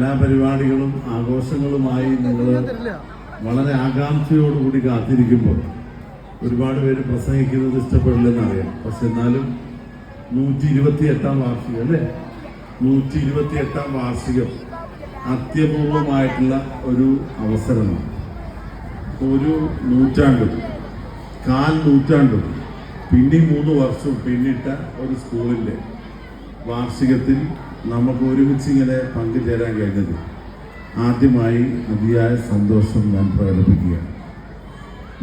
എല്ലാ പരിപാടികളും ആഘോഷങ്ങളുമായി നിങ്ങൾ വളരെ ആകാംക്ഷയോടുകൂടി കാത്തിരിക്കുമ്പോൾ ഒരുപാട് പേര് പ്രസംഗിക്കുന്നത് ഇഷ്ടപ്പെടില്ലെന്നറിയാം. പക്ഷെ എന്നാലും 128-ാം വാർഷികം അല്ലേ, 128-ാം വാർഷികം അത്യപൂർവമായിട്ടുള്ള ഒരു അവസരമാണ്. ഒരു നൂറ്റാണ്ടും 4 നൂറ്റാണ്ടും പിന്നെ 3 വർഷവും പിന്നിട്ട ഒരു സ്കൂളിൻ്റെ വാർഷികത്തിൽ നമുക്ക് ഒരുമിച്ച് ഇങ്ങനെ പങ്കുചേരാൻ കഴിഞ്ഞത് ആദ്യമായി അതിയായ സന്തോഷം ഞാൻ പ്രകടിപ്പിക്കുകയാണ്.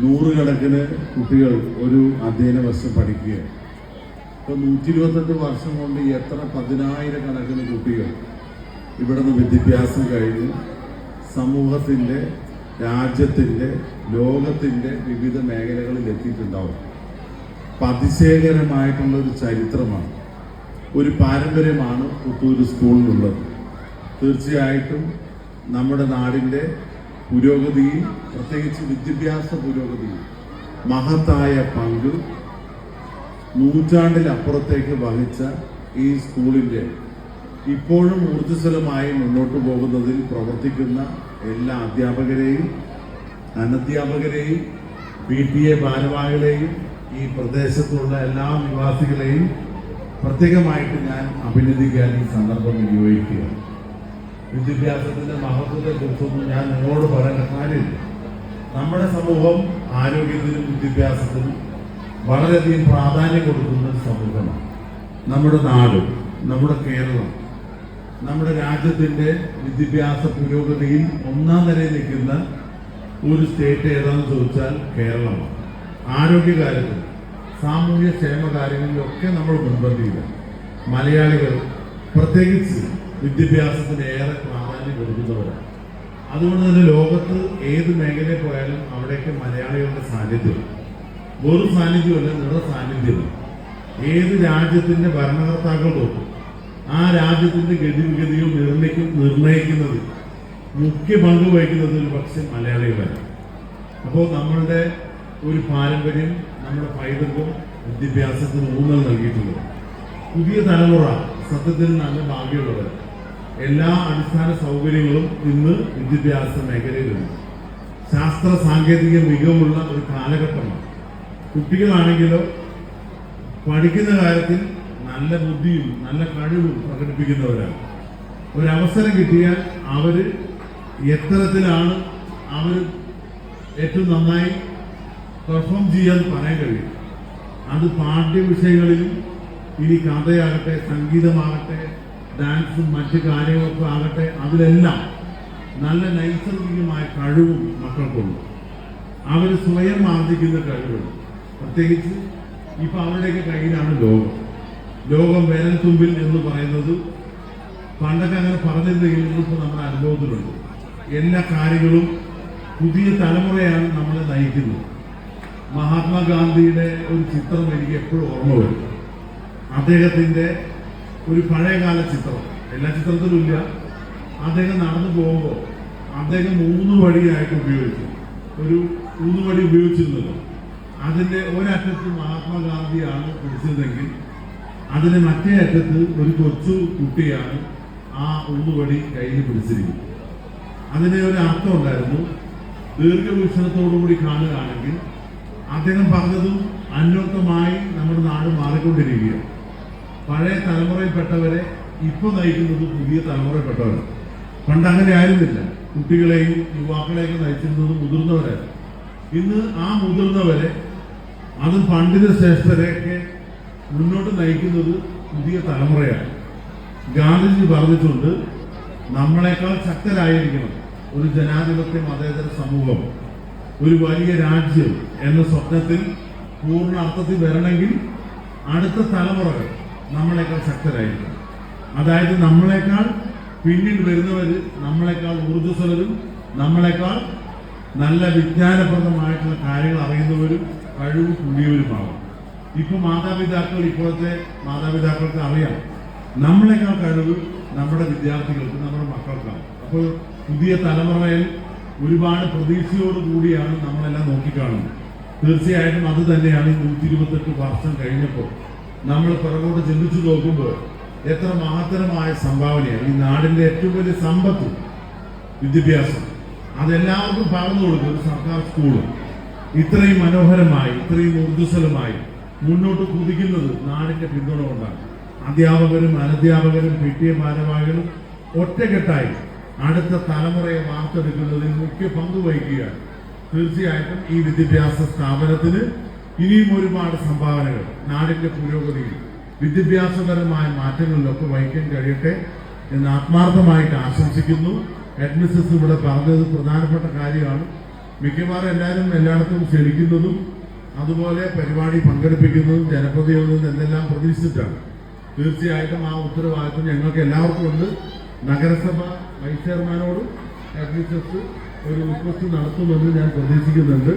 100 കണക്കിന് കുട്ടികൾ ഒരു അധ്യയന വർഷം പഠിക്കുകയാണ്. ഇപ്പോൾ 128 വർഷം കൊണ്ട് എത്ര 10,000 കണക്കിന് കുട്ടികൾ ഇവിടെ നിന്ന് വിദ്യാഭ്യാസം കഴിഞ്ഞ് സമൂഹത്തിൻ്റെ, രാജ്യത്തിൻ്റെ, ലോകത്തിൻ്റെ വിവിധ മേഖലകളിൽ എത്തിയിട്ടുണ്ടാവും. അതിശയകരമായിട്ടുള്ളൊരു ചരിത്രമാണ്, ഒരു പാരമ്പര്യമാണ് പുത്തൂർ സ്കൂളിലുള്ളത്. തീർച്ചയായിട്ടും നമ്മുടെ നാടിൻ്റെ പുരോഗതിയിൽ, പ്രത്യേകിച്ച് വിദ്യാഭ്യാസ പുരോഗതിയിൽ മഹത്തായ പങ്ക് നൂറ്റാണ്ടിലപ്പുറത്തേക്ക് വഹിച്ച ഈ സ്കൂളിൻ്റെ ഇപ്പോഴും ഊർജ്ജസ്വലമായി മുന്നോട്ട് പോകുന്നതിൽ പ്രവർത്തിക്കുന്ന എല്ലാ അധ്യാപകരെയും, അനധ്യാപകരെയും, PTA ഭാരവാഹികളെയും, ഈ പ്രദേശത്തുള്ള എല്ലാ നിവാസികളെയും പ്രത്യേകമായിട്ട് ഞാൻ അഭിനന്ദിക്കാൻ ഈ സന്ദർഭം വിനിയോഗിക്കുകയാണ്. വിദ്യാഭ്യാസത്തിന്റെ മഹത്വത്തെക്കുറിച്ചൊന്നും ഞാൻ നിങ്ങളോട് പറയേണ്ട കാര്യമില്ല. നമ്മുടെ സമൂഹം ആരോഗ്യത്തിനും വിദ്യാഭ്യാസത്തിനും വളരെയധികം പ്രാധാന്യം കൊടുക്കുന്ന ഒരു സമൂഹമാണ് നമ്മുടെ നാട്, നമ്മുടെ കേരളം. നമ്മുടെ രാജ്യത്തിന്റെ വിദ്യാഭ്യാസ പുരോഗതിയിൽ 1-ാം നിരയിൽ നിൽക്കുന്ന ഒരു സ്റ്റേറ്റ് ഏതാണെന്ന് ചോദിച്ചാൽ കേരളമാണ്. ആരോഗ്യകാര്യത്തിൽ, സാമൂഹ്യ ക്ഷേമ കാര്യങ്ങളിലൊക്കെ നമ്മൾ മുൻപന്തിയിലാണ്. മലയാളികൾ പ്രത്യേകിച്ച് വിദ്യാഭ്യാസത്തിന് ഏറെ പ്രാധാന്യം കൊടുക്കുന്നവരാണ്. അതുകൊണ്ട് തന്നെ ലോകത്ത് ഏത് മേഖലയിൽ പോയാലും അവിടേക്ക് മലയാളികളുടെ സാന്നിധ്യം, വെറും സാന്നിധ്യമല്ല, നിങ്ങളുടെ സാന്നിധ്യമാണ്. ഏത് രാജ്യത്തിന്റെ ഭരണകർത്താക്കൾ തൊട്ട് ആ രാജ്യത്തിന്റെ ഗതിവിഗതിയും നിർണയിക്കുന്നത്, മുഖ്യ പങ്ക് വഹിക്കുന്നത് ഒരു പക്ഷേ മലയാളികളാണ്. അപ്പോൾ നമ്മളുടെ ഒരു പാരമ്പര്യം, നമ്മുടെ പൈതൃകം വിദ്യാഭ്യാസത്തിന് ഊന്നൽ നൽകിയിട്ടുള്ളത്. പുതിയ തലമുറ സത്യത്തിൽ നല്ല ഭാഗ്യമുള്ളവർ. എല്ലാ അടിസ്ഥാന സൗകര്യങ്ങളും ഇന്ന് വിദ്യാഭ്യാസ മേഖലയിലുണ്ട്. ശാസ്ത്ര സാങ്കേതിക മികവുള്ള ഒരു കാലഘട്ടമാണ്. കുട്ടികളാണെങ്കിലോ പഠിക്കുന്ന കാര്യത്തിൽ നല്ല ബുദ്ധിയും നല്ല കഴിവും പ്രകടിപ്പിക്കുന്നവരാണ്. ഒരവസരം കിട്ടിയാൽ അവർ എത്തരത്തിലാണ് അവർ ഏറ്റവും നന്നായി പെർഫോം ചെയ്യാൻ പറയാൻ കഴിയും. അത് പാഠ്യവിഷയങ്ങളിലും, ഇനി കഥയാകട്ടെ, സംഗീതമാകട്ടെ, ഡാൻസും മറ്റു കാര്യങ്ങളൊക്കെ ആകട്ടെ, അതിലെല്ലാം നല്ല നൈസർഗികമായ കഴിവും മക്കൾക്കുണ്ട്. അവർ സ്വയം ആർജിക്കുന്ന കഴിവുണ്ട്. പ്രത്യേകിച്ച് ഇപ്പം അവരുടെയൊക്കെ കയ്യിലാണ് ലോകം വേനൽത്തുമ്പിൽ എന്ന് പറയുന്നത്. പണ്ടൊക്കെ അങ്ങനെ പറഞ്ഞിരുന്നെങ്കിലും ഇപ്പോൾ നമ്മുടെ അനുഭവത്തിലുണ്ട്. എല്ലാ കാര്യങ്ങളും പുതിയ തലമുറയാണ് നമ്മളെ നയിക്കുന്നത്. മഹാത്മാഗാന്ധിയുടെ ഒരു ചിത്രം എനിക്ക് എപ്പോഴും ഓർമ്മ വരും. അദ്ദേഹത്തിൻ്റെ ഒരു പഴയകാല ചിത്രം, എല്ലാ ചിത്രത്തിലും ഇല്ല. അദ്ദേഹം നടന്നു പോകുമ്പോൾ അദ്ദേഹം 3 വടിയായിട്ട് ഉപയോഗിച്ചു. ഒരു 3 വടി ഉപയോഗിച്ചിരുന്നല്ലോ. അതിൻ്റെ ഒരറ്റത്ത് മഹാത്മാഗാന്ധിയാണ് പിടിച്ചതെങ്കിൽ അതിന് മറ്റേ അറ്റത്ത് ഒരു കൊച്ചു കുട്ടിയാണ് ആ 3 വടി കയ്യിൽ പിടിച്ചിരിക്കുന്നത്. അതിന് ഒരു അർത്ഥം ഉണ്ടായിരുന്നു. ദീർഘവീക്ഷണത്തോടുകൂടി കാണുകയാണെങ്കിൽ അദ്ദേഹം പറഞ്ഞതും അന്വർത്ഥമായി നമ്മുടെ നാട് മാറിക്കൊണ്ടിരിക്കുകയാണ്. പഴയ തലമുറയിൽപ്പെട്ടവരെ ഇപ്പോൾ നയിക്കുന്നത് പുതിയ തലമുറയിൽപ്പെട്ടവരാണ്. പണ്ട് അങ്ങനെ ആയിരുന്നില്ല. കുട്ടികളെയും യുവാക്കളെയൊക്കെ നയിച്ചിരുന്നത് മുതിർന്നവരായിരുന്നു. ഇന്ന് ആ മുതിർന്നവരെ, അതും പണ്ഡിത ശ്രേഷ്ഠരെയൊക്കെ മുന്നോട്ട് നയിക്കുന്നത് പുതിയ തലമുറയാണ്. ഗാന്ധിജി പറഞ്ഞിട്ടുണ്ട്, നമ്മളെക്കാൾ ശക്തരായിരിക്കണം ഒരു ജനാധിപത്യ മതേതര സമൂഹം, ഒരു വലിയ രാജ്യം എന്ന സ്വപ്നത്തിൽ പൂർണ്ണ അർത്ഥത്തിൽ വരണമെങ്കിൽ അടുത്ത തലമുറകൾ നമ്മളെക്കാൾ ശക്തരായിരിക്കും. അതായത് നമ്മളെക്കാൾ പിന്നിൽ വരുന്നവർ നമ്മളെക്കാൾ ഊർജ്ജസ്വലരും, നമ്മളെക്കാൾ നല്ല വിജ്ഞാനപ്രദമായിട്ടുള്ള കാര്യങ്ങൾ അറിയുന്നവരും കഴിവ് കൂടിയവരുമാകും. ഇപ്പോൾ ഇപ്പോഴത്തെ മാതാപിതാക്കൾക്ക് അറിയാം നമ്മളെക്കാൾ കഴിവ് നമ്മുടെ വിദ്യാർത്ഥികൾക്ക്, നമ്മുടെ മക്കൾക്കാണ്. അപ്പോൾ പുതിയ തലമുറയിൽ ഒരുപാട് പ്രതീക്ഷയോടുകൂടിയാണ് നമ്മളെല്ലാം നോക്കിക്കാണുന്നത്. തീർച്ചയായിട്ടും അത് തന്നെയാണ് 128 വർഷം കഴിഞ്ഞപ്പോൾ നമ്മൾ പിറകോട്ട് ചിന്തിച്ചു നോക്കുമ്പോൾ എത്ര മഹത്തരമായ സംഭാവനയാണ്. ഈ നാടിന്റെ ഏറ്റവും വലിയ സമ്പത്ത് വിദ്യാഭ്യാസം. അതെല്ലാവർക്കും പകർന്നു കൊടുക്കും ഒരു സർക്കാർ സ്കൂള് ഇത്രയും മനോഹരമായി, ഇത്രയും ഊർജ്ജസ്വലമായി മുന്നോട്ട് കുതിക്കുന്നത് നാടിന്റെ പിന്തുണ കൊണ്ടാണ്. അധ്യാപകരും അനധ്യാപകരും PTA ഭാരവാഹികളും ഒറ്റക്കെട്ടായി അടുത്ത തലമുറയെ വാർത്തെടുക്കുന്നതിൽ മുഖ്യ പങ്ക് വഹിക്കുകയാണ്. തീർച്ചയായിട്ടും ഈ വിദ്യാഭ്യാസ സ്ഥാപനത്തിന് ഇനിയും ഒരുപാട് സംഭാവനകൾ നാടിന്റെ പുരോഗതിയിൽ വിദ്യാഭ്യാസപരമായ മാറ്റങ്ങളിലൊക്കെ വഹിക്കാൻ കഴിയട്ടെ എന്ന് ആത്മാർത്ഥമായിട്ട് ആശംസിക്കുന്നു. ഹെഡ്മിസ്സസ് ഇവിടെ പറഞ്ഞത് പ്രധാനപ്പെട്ട കാര്യമാണ്. മിക്കവാറും എല്ലാവരും എല്ലായിടത്തും ക്ഷണിക്കുന്നതും അതുപോലെ പരിപാടി പങ്കെടുപ്പിക്കുന്നതും ജനപ്രതിനിധികളിൽ നിന്ന് എന്തെല്ലാം പ്രതീക്ഷിച്ചിട്ടാണ്. തീർച്ചയായിട്ടും ആ ഉത്തരവാദിത്വം ഞങ്ങൾക്ക് എല്ലാവർക്കും ഉണ്ട്. നഗരസഭ വൈസ് ചെയർമാനോടും ഹെഡ്മിസ്സസ് ഒരു റിക്വസ്റ്റ് നടത്തുമെന്ന് ഞാൻ പ്രതീക്ഷിക്കുന്നുണ്ട്.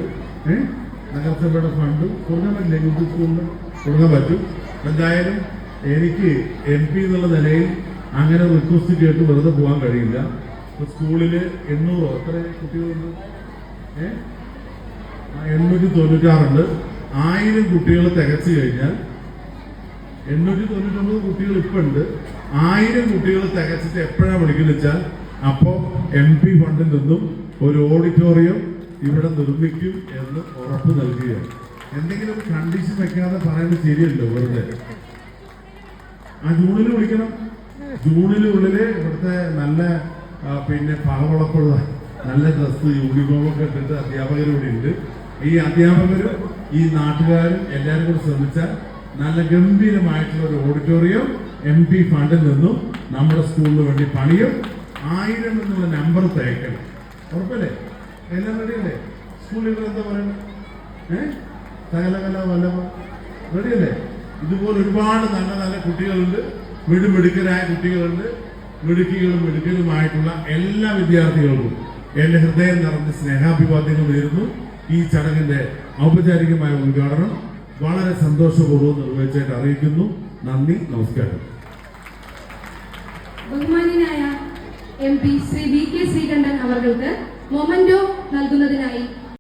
നഗരസഭയുടെ ഫണ്ട് തുടങ്ങാൻ പറ്റില്ല, യൂത്ത് സ്കൂളിന് തുടങ്ങാൻ പറ്റും. എന്തായാലും എനിക്ക് MP എന്നുള്ള നിലയിൽ അങ്ങനെ റിക്വസ്റ്റ് കേട്ട് വെറുതെ പോകാൻ കഴിയില്ല. സ്കൂളിൽ 800 എത്ര കുട്ടികളുണ്ട്? 896 1000 കുട്ടികൾ തികച്ചു കഴിഞ്ഞാൽ 899 കുട്ടികൾ ഇപ്പം ഉണ്ട്. 1000 കുട്ടികൾ തികച്ചിട്ട് എപ്പോഴാണ് വിളിക്കുന്നത് വെച്ചാൽ അപ്പോൾ MP ഫണ്ടിൽ നിന്നും ഒരു ഓഡിറ്റോറിയം ഇവിടെ നിർമ്മിക്കും എന്ന് ഉറപ്പ് നൽകുകയാണ്. എന്തെങ്കിലും ഒരു കണ്ടീഷൻ വെക്കാതെ പറയുന്നത് ശരിയല്ലോ വെറുതെ. ജൂണിൽ വിളിക്കണം. ജൂണിനുള്ളില് ഇവിടുത്തെ നല്ല പിന്നെ പളവളപ്പുള്ള നല്ല ഡ്രസ്സ് യൂണിഫോമൊക്കെ ഇട്ടിട്ട് അധ്യാപകരിവിടെ ഉണ്ട്. ഈ അധ്യാപകരും ഈ നാട്ടുകാരും എല്ലാവരും കൂടി ശ്രമിച്ചാൽ നല്ല ഗംഭീരമായിട്ടുള്ള ഒരു ഓഡിറ്റോറിയം MP ഫണ്ടിൽ നിന്നും നമ്മുടെ സ്കൂളിന് വേണ്ടി പണിയും. 1000 എന്നുള്ള നമ്പർ തേക്കണം. ഉറപ്പല്ലേ? എല്ലാം റെഡിയല്ലേ? സ്കൂളിൽ എന്താ പറയണം? സകലകല വല്ലഭ റെഡിയല്ലേ? ഇതുപോലെ ഒരുപാട് നല്ല നല്ല കുട്ടികളുണ്ട്, മിടുമിടുക്കരായ കുട്ടികളുണ്ട്. മിടുക്കികളും മിടുക്കലുമായിട്ടുള്ള എല്ലാ വിദ്യാർത്ഥികൾക്കും എന്റെ ഹൃദയം നിറഞ്ഞ സ്നേഹാഭിവാദ്യങ്ങൾ നേരുന്നു. ഈ ചടങ്ങിന്റെ ഔപചാരികമായ ഉദ്ഘാടനം വളരെ സന്തോഷപൂർവ്വം നിർവഹിച്ചായിട്ട് അറിയിക്കുന്നു. നന്ദി, നമസ്കാരം. ബഹുമാന്യനായ MP ശ്രീ VK ശ്രീകണ്ഠൻ അവർക്ക് മൊമന്റോ നൽകുന്നതിനായി